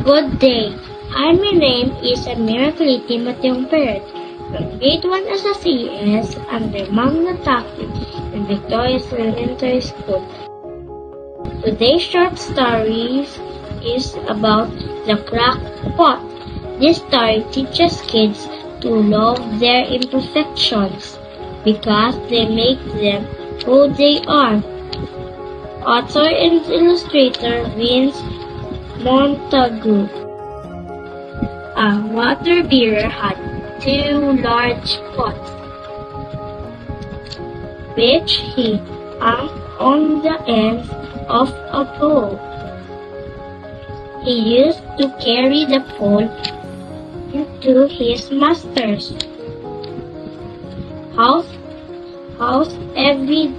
Good day. My name is Amira Kaliti Matyong Peret from Grade 1 SSCS under Ma'am Nataki in Victoria's Elementary School. Today's short story is about the cracked pot. This story teaches kids to love their imperfections because they make them who they are. Author and illustrator Vince Montagu. A water bearer had two large pots, which he hung on the ends of a pole. He used to carry the pole into his master's house every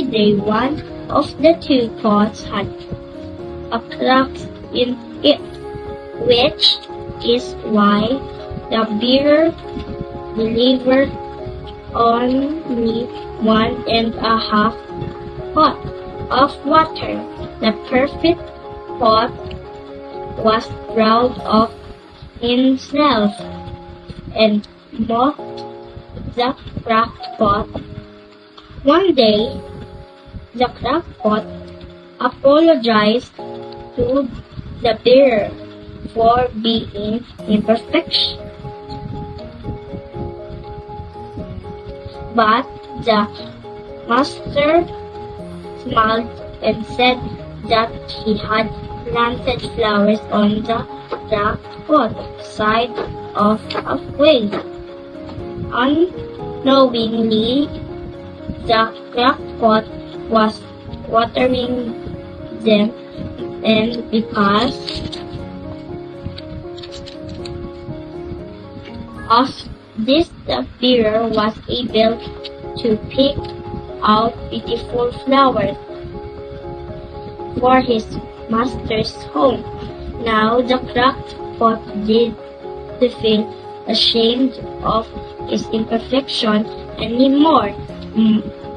day. One of the two pots had a crack in it, which is why the bearer delivered only 1.5 pot of water. The perfect pot was proud of himself and mocked the cracked pot. One day, the cracked pot apologized to the bearer for being imperfect. But the master smiled and said that he had planted flowers on the cracked pot side of a way. Unknowingly, the cracked pot was watering them, and because of this, the bearer was able to pick out beautiful flowers for his master's home. Now the cracked pot did not feel ashamed of his imperfection anymore.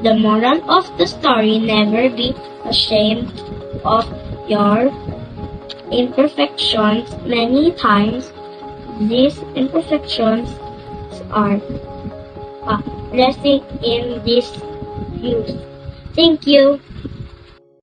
The moral of the story: never be ashamed of your imperfections. Many times, these imperfections are a blessing in disuse. Thank you.